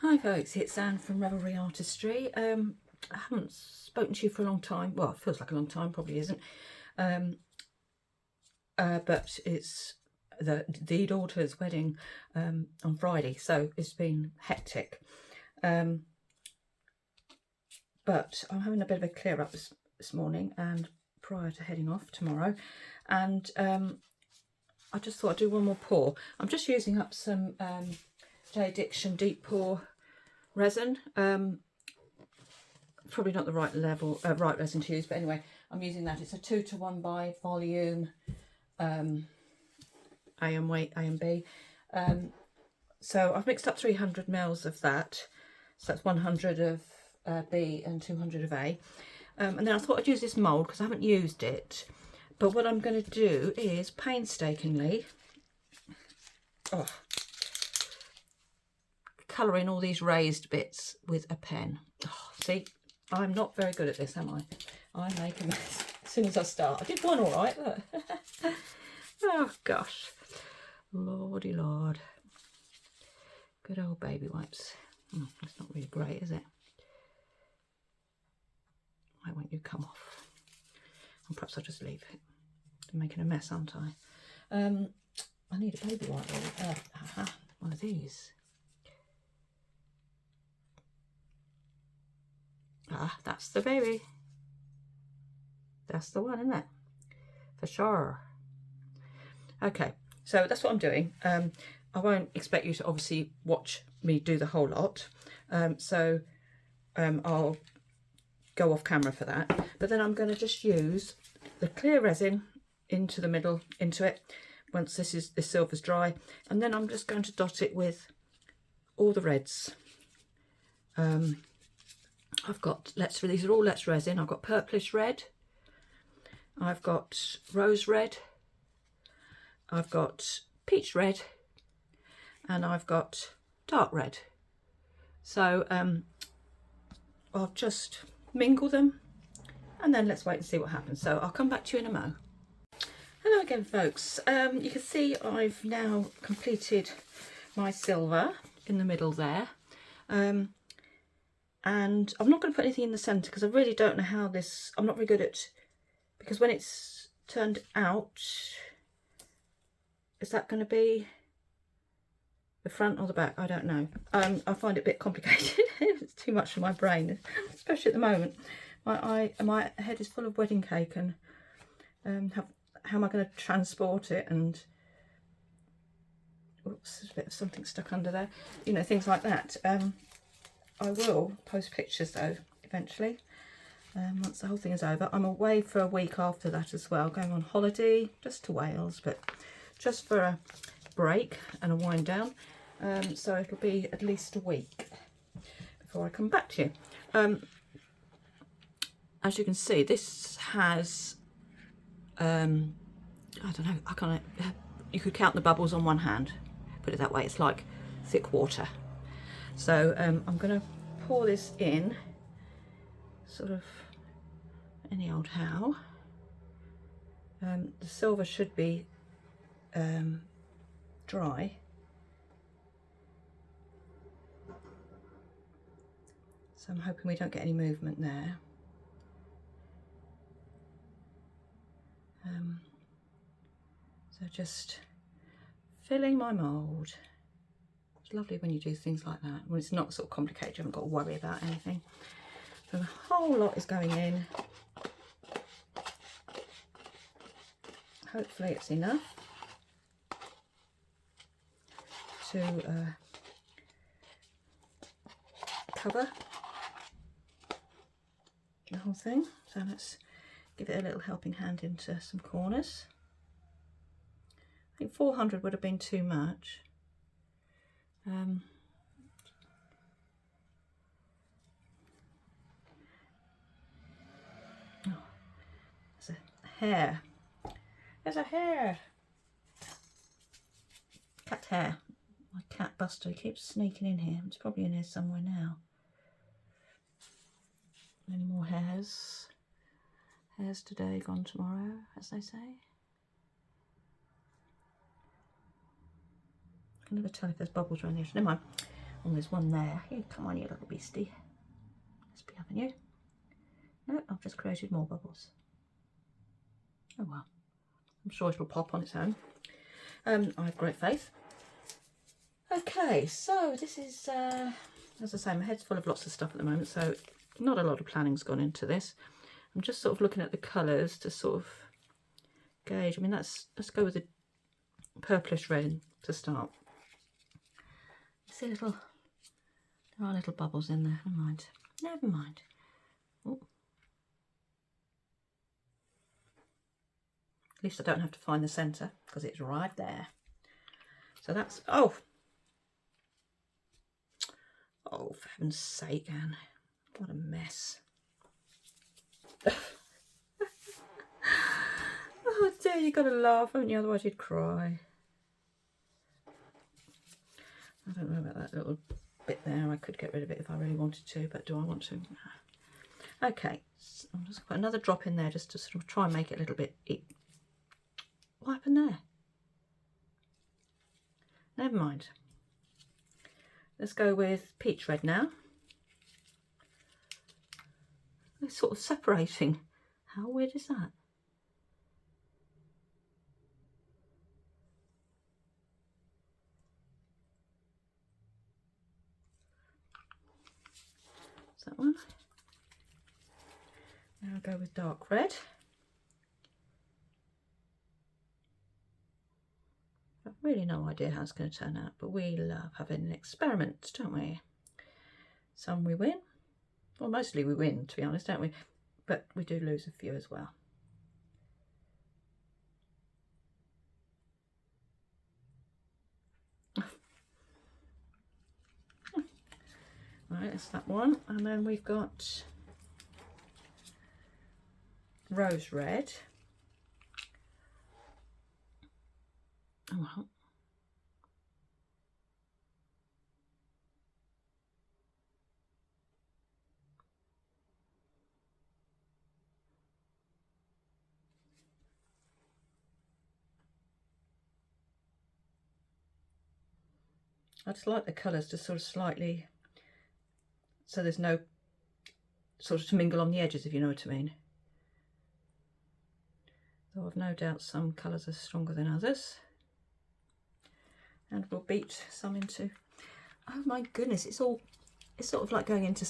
Hi folks, it's Anne from Revelry Artistry. I haven't spoken to you for a long time. Well, it feels like a long time, probably isn't. But it's the daughter's wedding on Friday, so it's been hectic. But I'm having a bit of a clear up this morning and prior to heading off tomorrow. And I just thought I'd do one more pour. I'm just using up some J. Diction Deep Pour resin. Probably not the right level, right resin to use, but anyway, I'm using that. It's a 2:1 by volume, A and weight, A and B. So I've mixed up 300 ml of that. So that's 100 of B and 200 of A. And then I thought I'd use this mould because I haven't used it. But what I'm going to do is painstakingly colour in all these raised bits with a pen. Oh, see, I'm not very good at this, am I? I make a mess as soon as I start. I did one all right, look. Oh gosh, lordy lord. Good old baby wipes. That's not really great, is it? Why won't you come off? Or perhaps I'll just leave it. I'm making a mess, aren't I? I need a baby wipe. One of these. Ah, that's the baby. That's the one, isn't it? For sure. Okay, so that's what I'm doing. I won't expect you to obviously watch me do the whole lot. I'll go off camera for that. But then I'm going to just use the clear resin into the middle, into it, once this silver's dry. And then I'm just going to dot it with all the reds. I've got, these are all Let's Resin. I've got purplish red, I've got rose red, I've got peach red, and I've got dark red. So I'll just mingle them and then let's wait and see what happens. So I'll come back to you in a mo. Hello again folks. You can see I've now completed my silver in the middle there. And I'm not going to put anything in the centre because I really don't know how this, I'm not very good at, because when it's turned out, is that going to be the front or the back? I don't know. I find it a bit complicated. It's too much for my brain, especially at the moment. My head is full of wedding cake and how am I going to transport it, and oops, there's a bit of something stuck under there, you know, things like that. I will post pictures though eventually once the whole thing is over. I'm away for a week after that as well, going on holiday just to Wales, but just for a break and a wind down. So it'll be at least a week before I come back to you. As you can see, this has I don't know, I can't, you could count the bubbles on one hand, put it that way. It's like thick water. So I'm going to pour this in sort of any old how. The silver should be dry. So I'm hoping we don't get any movement there. So just filling my mould. It's lovely when you do things like that, when it's not sort of complicated, you haven't got to worry about anything. So the whole lot is going in. Hopefully it's enough to cover the whole thing. So let's give it a little helping hand into some corners. I think 400 would have been too much. Oh, there's a hair. There's a hair. Cat hair. My cat Buster keeps sneaking in here. It's probably in here somewhere now. Any more hairs? Hairs today, gone tomorrow, as they say. I can never tell if there's bubbles around here. Never mind. And there's one there. Here, come on, you little beastie. Let's be having you. No, I've just created more bubbles. Oh well. I'm sure it'll pop on its own. I have great faith. Okay, so this is, as I say, my head's full of lots of stuff at the moment, so not a lot of planning's gone into this. I'm just sort of looking at the colours to sort of gauge. I mean, let's go with the purplish red to start. See there are little bubbles in there. Never mind. Never mind. Oh. At least I don't have to find the centre because it's right there. So that's, oh, for heaven's sake, Anne, what a mess. Oh dear, you've got to laugh, haven't you? Otherwise you'd cry. I don't know about that little bit there. I could get rid of it if I really wanted to, but do I want to? Okay, so I'll just put another drop in there just to sort of try and make it a little bit. What happened there? Never mind. Let's go with peach red now. They're sort of separating. How weird is that? Is that one? Now I'll go with dark red. I've really no idea how it's going to turn out, but we love having experiments, don't we? Some we win, well, mostly we win, to be honest, don't we? But we do lose a few as well. Right, that's that one, and then we've got rose red. Oh well. I just like the colours to sort of slightly, so there's no sort of to mingle on the edges, if you know what I mean. Though I've no doubt some colours are stronger than others. And we'll beat some into, oh my goodness, it's sort of like going into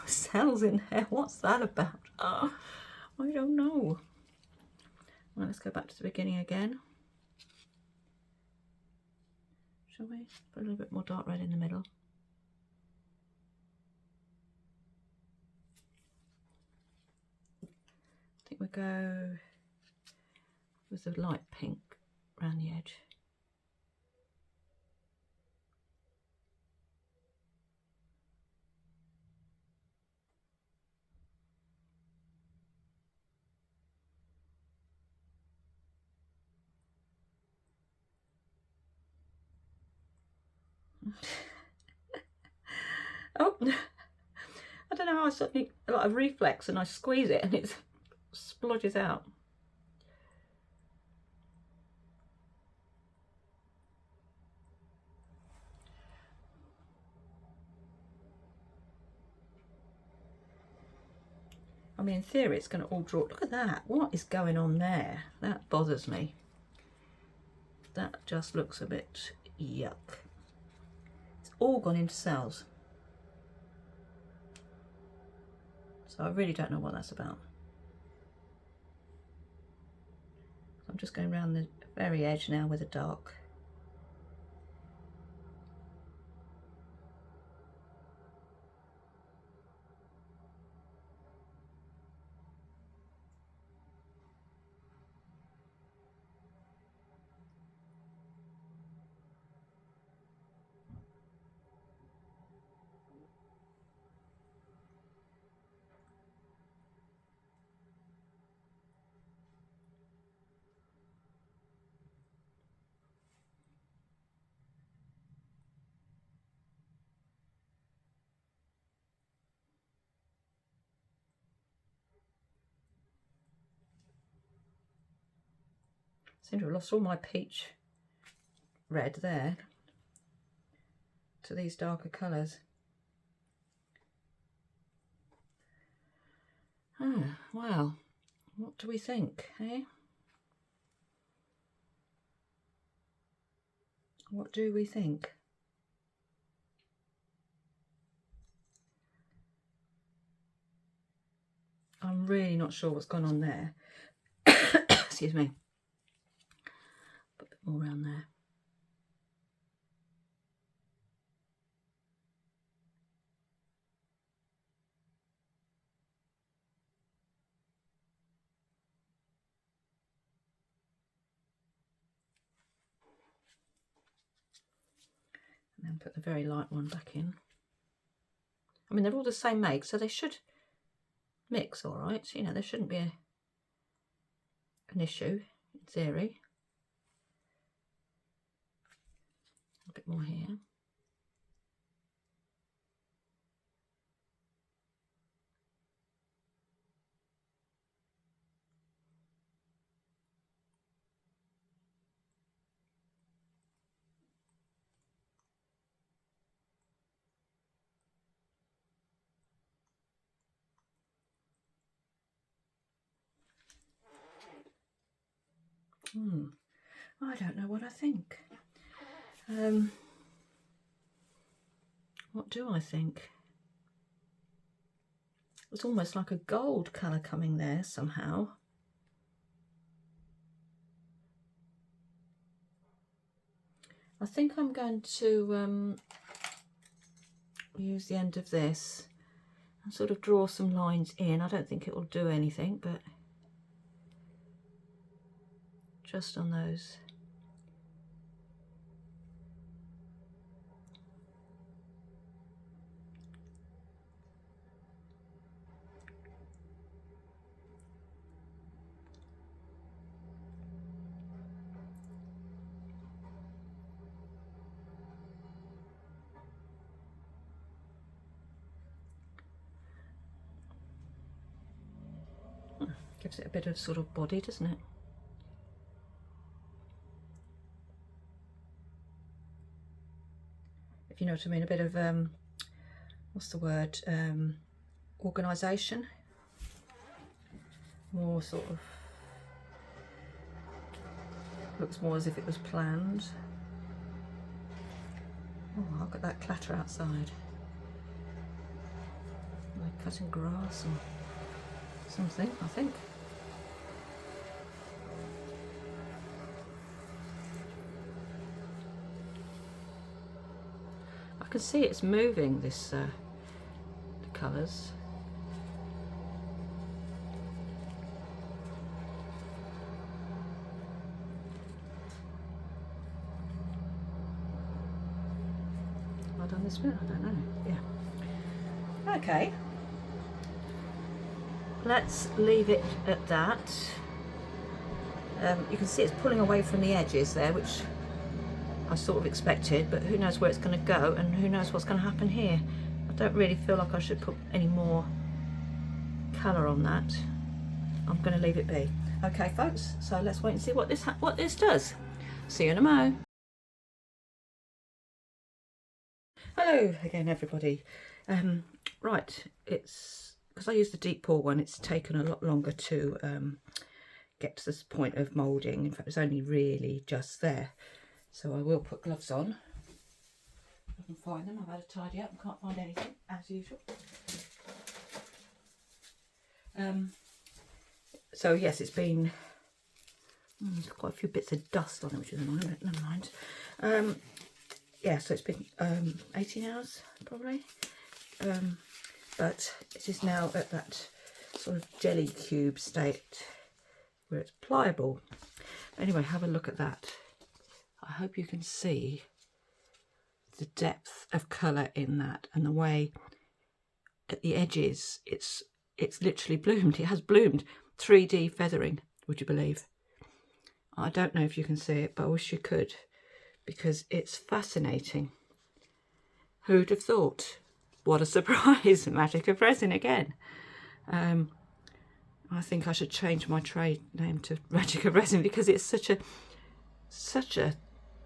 cells in there. What's that about? Oh, I don't know. Right, let's go back to the beginning again. Shall we? Put a little bit more dark red in the middle. I think we'll go with the light pink around the edge. Oh, I don't know how I suddenly, like a reflex, and I squeeze it and it splodges out. I mean, in theory, it's going to all draw. Look at that. What is going on there? That bothers me. That just looks a bit yuck. It's all gone into cells. So I really don't know what that's about. I'm just going around the very edge now with a dark. Seem to have lost all my peach red there. to these darker colours. Oh, wow. What do we think, eh? What do we think? I'm really not sure what's gone on there. Excuse me. Put a bit more around there. And then put the very light one back in. I mean, they're all the same make, so they should mix all right. So, you know, there shouldn't be an issue in theory. A bit more here. I don't know what I think. What do I think? It's almost like a gold colour coming there somehow. I think I'm going to use the end of this and sort of draw some lines in. I don't think it will do anything, but just on those. Gives it a bit of sort of body, doesn't it? If you know what I mean, a bit of what's the word, organisation, more sort of, looks more as if it was planned. Oh, I've got that clatter outside. Like cutting grass or something, I think. I can see it's moving, this the colours. Have I done this bit? I don't know. Yeah. Okay. Let's leave it at that. You can see it's pulling away from the edges there, which I sort of expected, but who knows where it's going to go and who knows what's going to happen here. I don't really feel like I should put any more colour on that. I'm going to leave it be. Okay folks, so let's wait and see what this does. See you in a mo. Hello again everybody. Right, it's because I used the deep pour one, it's taken a lot longer to get to this point of moulding. In fact, it's only really just there. So I will put gloves on. If I can find them. I've had a tidy up and can't find anything, as usual. So yes, it's been there's quite a few bits of dust on it, which is annoying, but never mind. Yeah, so it's been 18 hours probably. But it is now at that sort of jelly cube state where it's pliable. Anyway, have a look at that. I hope you can see the depth of colour in that, and the way at the edges it's literally bloomed. It has bloomed. 3D feathering, would you believe? I don't know if you can see it, but I wish you could, because it's fascinating. Who'd have thought? What a surprise. Magic of resin again. I think I should change my trade name to Magic of Resin, because it's such a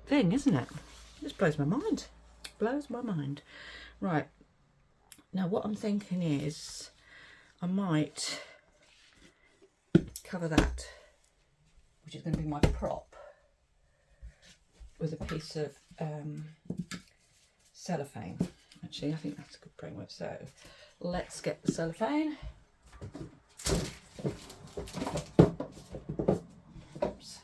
thing, isn't it? It just blows my mind. blows my mind. Right, now what I'm thinking is I might cover that, which is going to be my prop, with a piece of cellophane. Actually, I think that's a good framework. So let's get the cellophane. Oops.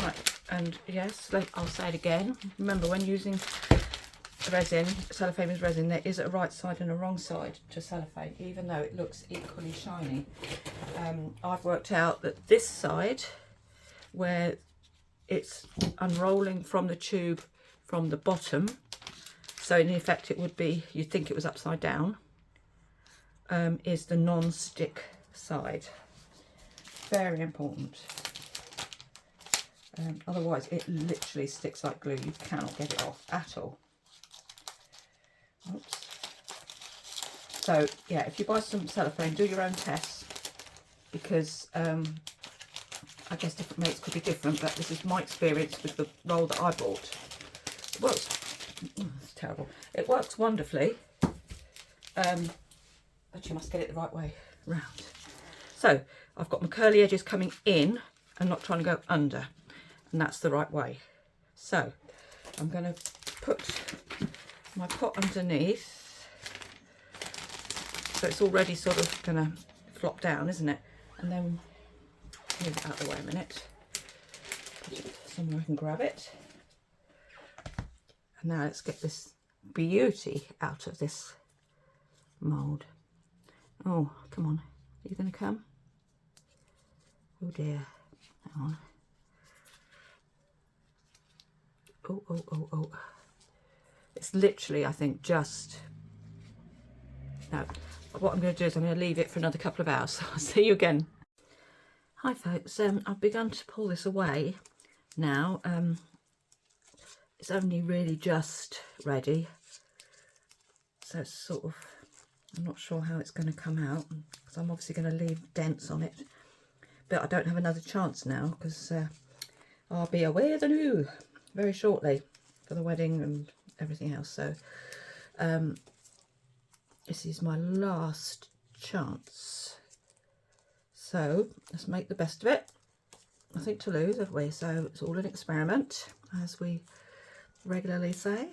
Right, and yes, I'll say it again. Remember, when using resin, cellophane is resin, there is a right side and a wrong side to cellophane, even though it looks equally shiny. I've worked out that this side, where it's unrolling from the tube from the bottom, so in effect it would be, you'd think it was upside down, is the non-stick side. Very important. Otherwise it literally sticks like glue. You cannot get it off at all. Oops. So yeah, if you buy some cellophane, do your own tests, because I guess different mates could be different, but this is my experience with the roll that I bought. It works, it's terrible. It works wonderfully, but you must get it the right way round. So I've got my curly edges coming in and not trying to go under, and that's the right way. So I'm going to put my pot underneath, so it's already sort of going to flop down, isn't it? And then move it out of the way a minute, put it somewhere I can grab it. And now let's get this beauty out of this mould. Oh, come on, are you going to come? Oh dear, hang on. Oh, oh, oh, oh. It's literally, I think, just... No, what I'm going to do is I'm going to leave it for another couple of hours. I'll see you again. Hi folks, I've begun to pull this away now. It's only really just ready, so it's sort of, I'm not sure how it's going to come out, because I'm obviously going to leave dents on it, but I don't have another chance now, because I'll be away the new very shortly for the wedding and everything else. So this is my last chance, so let's make the best of it. Nothing to lose, have we? So it's all an experiment, as we regularly say.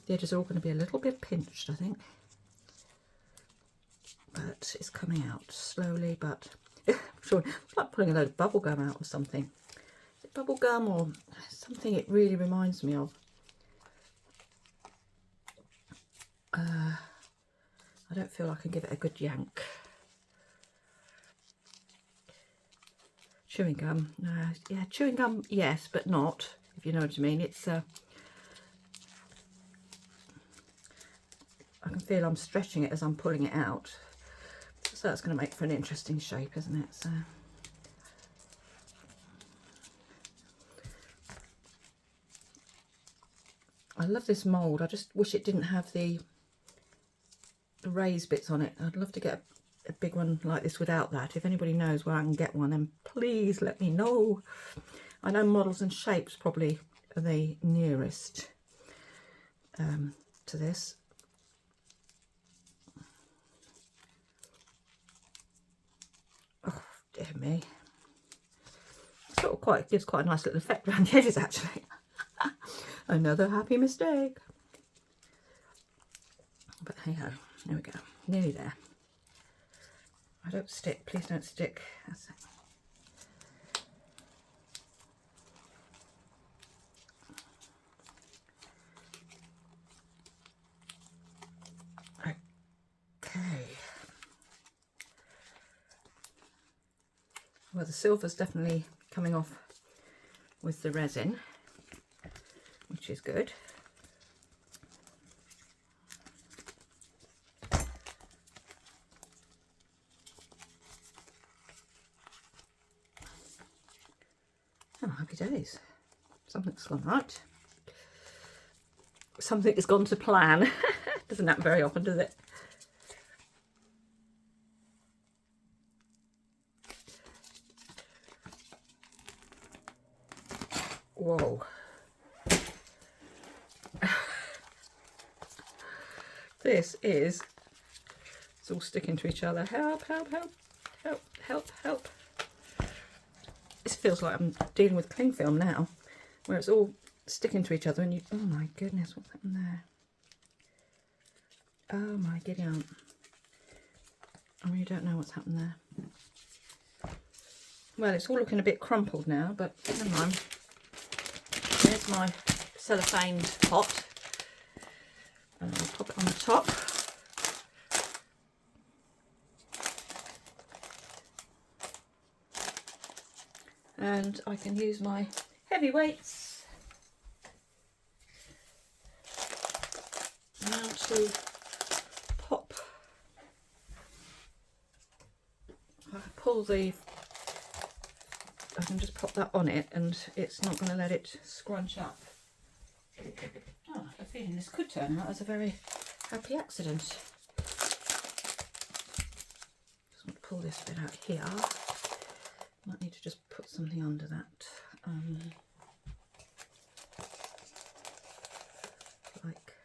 The edges are all going to be a little bit pinched, I think, but it's coming out slowly. But sure, it's like pulling a load of bubble gum out or something. Is it bubble gum or something? It really reminds me of. I don't feel I can give it a good yank. Chewing gum, yeah, chewing gum, yes, but not, if you know what I mean. It's I can feel I'm stretching it as I'm pulling it out, so that's going to make for an interesting shape, isn't it? So I love this mould. I just wish it didn't have the raised bits on it. I'd love to get a big one like this without that. If anybody knows where I can get one, then please let me know. I know Models and Shapes probably are the nearest to this. Oh dear me. Sort of gives quite a nice little effect around the edges, actually. Another happy mistake. But hey ho, there we go. Nearly there. I don't stick, please don't stick. That's it. Okay. Well, the silver's definitely coming off with the resin, which is good. Oh, happy days. Something's gone right. Something has gone to plan. Doesn't happen very often, does it? Whoa. This is, it's all sticking to each other. Help, help, help, help, help, help. This feels like I'm dealing with cling film now, where it's all sticking to each other and you, oh my goodness, what's happened there? Oh my giddy aunt. I really don't know what's happened there. Well, it's all looking a bit crumpled now, but never mind. There's my cellophane pot. And I'll pop it on the top. And I can use my heavy weights now to pop. I pull the, I can just pop that on it and it's not going to let it scrunch up. Oh, I have a feeling this could turn out as a very happy accident. Just want to pull this bit out here. Might need to just put something under that. Like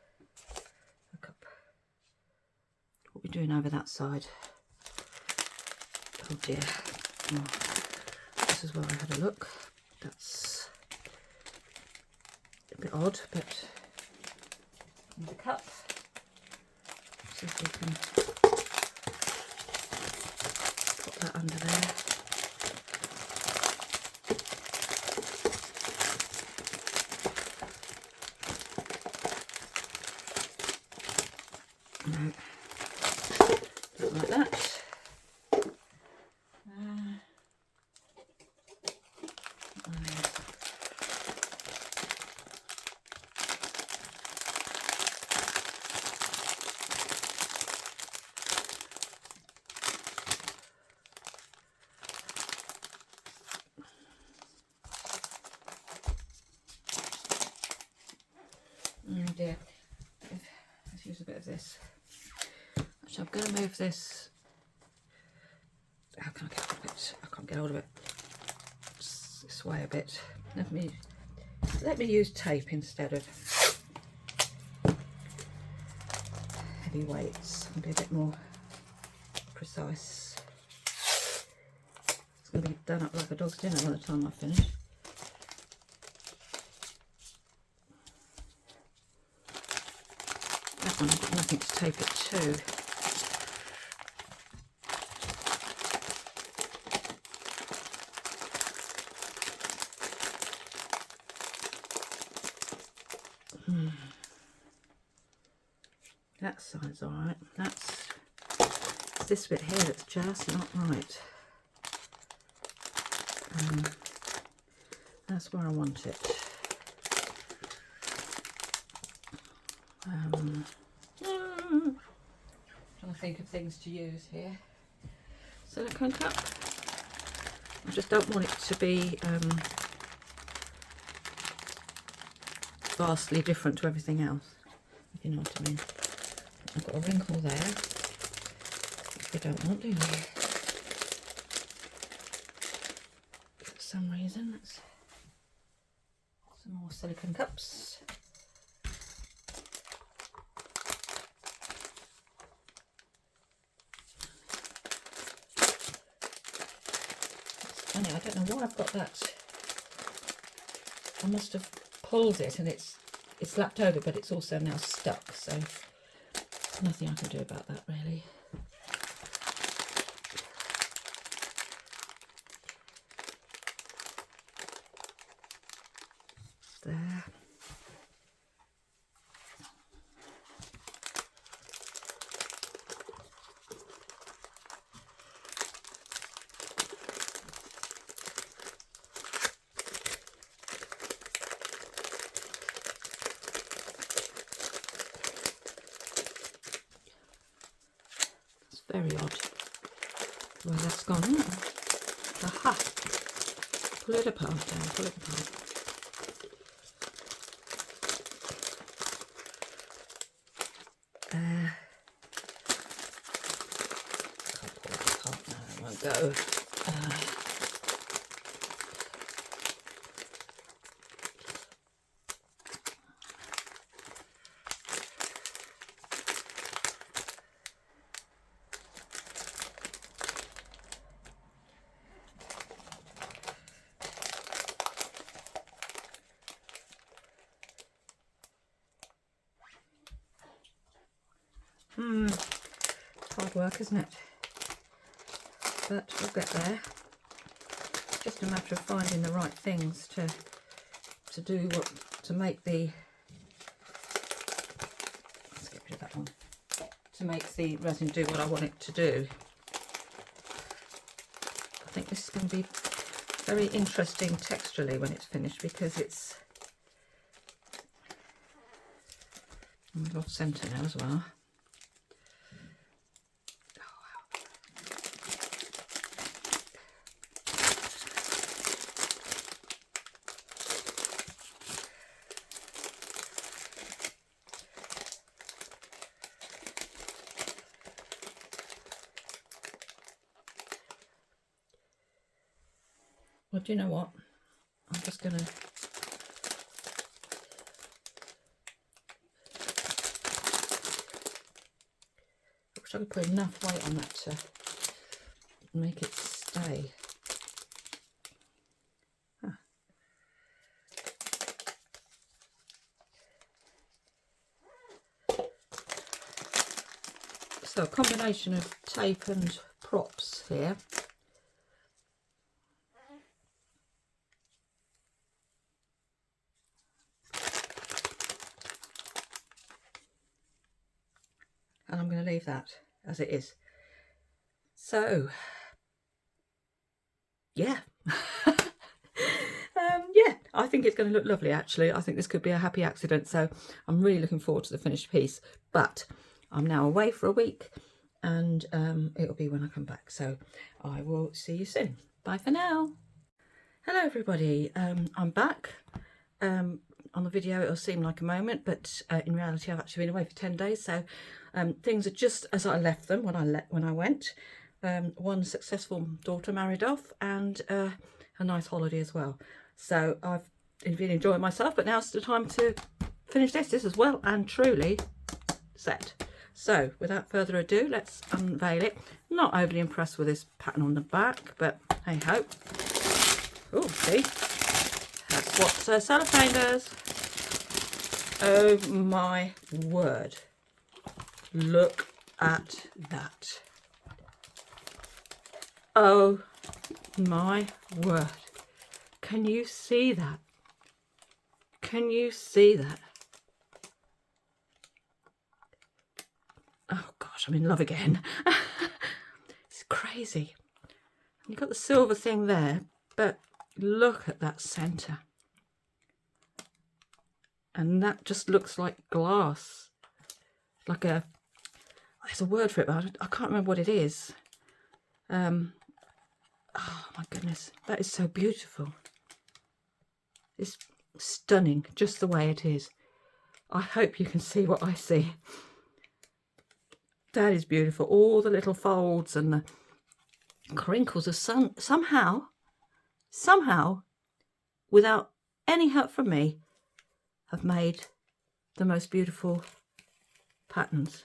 a cup. What are we doing over that side? Oh dear. Oh, this is where I had a look. That's a bit odd, but the cup. See if we can put that under there. No, don't like that. Oh dear, let's use a bit of this. Actually, I'm going to move this. How can I get hold of it? I can't get hold of it. It's this way a bit. Let me use tape instead of heavy weights. I'll be a bit more precise. It's going to be done up like a dog's dinner by the time I finish. That one, I've got nothing to tape it to. That side's alright. It's this bit here that's just not right. That's where I want it. Trying to think of things to use here. Silicone cup. I just don't want it to be vastly different to everything else, if you know what I mean. I've got a wrinkle there, which we don't want, do we? For some reason, that's some more silicone cups. It's funny, I don't know why I've got that. I must have pulled it and it's lapped over, but it's also now stuck, so there's nothing I can do about that really. There. Very odd where that's gone. Aha! Pull it apart then, pull it apart. Can't pull it apart now, it won't go. It's hard work, isn't it? But we'll get there. It's just a matter of finding the right things to do what to make the. Let's get rid of that one. To make the resin do what I want it to do. I think this is going to be very interesting texturally when it's finished, because it's off centre now as well. Well, do you know what? I'm just going to I wish I could put enough weight on that to make it stay. Huh. So a combination of tape and props here. And I'm going to leave that as it is. So, yeah. Yeah, I think it's going to look lovely, actually. I think this could be a happy accident. So I'm really looking forward to the finished piece. But I'm now away for a week, and it'll be when I come back. So I will see you soon. Bye for now. Hello, everybody. I'm back. On the video it'll seem like a moment, but in reality I've actually been away for 10 days, so things are just as I left them when I went. One successful daughter married off, and a nice holiday as well. So I've been enjoying myself, but now's the time to finish this. This is well and truly set. So without further ado, let's unveil it. Not overly impressed with this pattern on the back, but hey ho. Oh, see? That's what cellophane does. Oh my word. Look at that. Oh my word. Can you see that? Can you see that? Oh gosh, I'm in love again. It's crazy. You've got the silver thing there, but look at that centre. And that just looks like glass. Like a, there's a word for it, but I can't remember what it is. Oh my goodness, that is so beautiful. It's stunning, just the way it is. I hope you can see what I see. That is beautiful. All the little folds and the crinkles of somehow, without any help from me, have made the most beautiful patterns.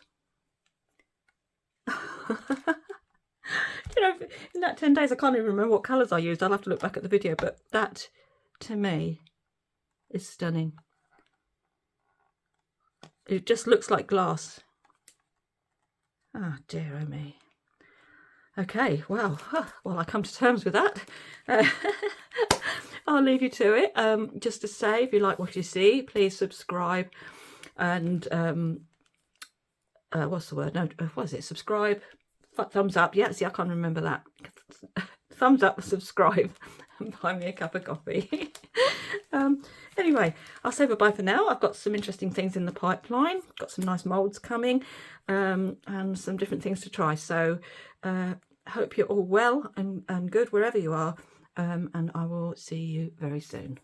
You know, in that 10 days I can't even remember what colours I used. I'll have to look back at the video, but that to me is stunning. It just looks like glass. Ah, dear oh me. Okay, well, I come to terms with that. I'll leave you to it. Just to say, if you like what you see, please subscribe and what's the word? No, what is it? Subscribe, thumbs up. Yeah, see, I can't remember that. Thumbs up, subscribe, and buy me a cup of coffee. Anyway, I'll say bye for now. I've got some interesting things in the pipeline. Got some nice moulds coming, and some different things to try. So hope you're all well and good wherever you are, and I will see you very soon.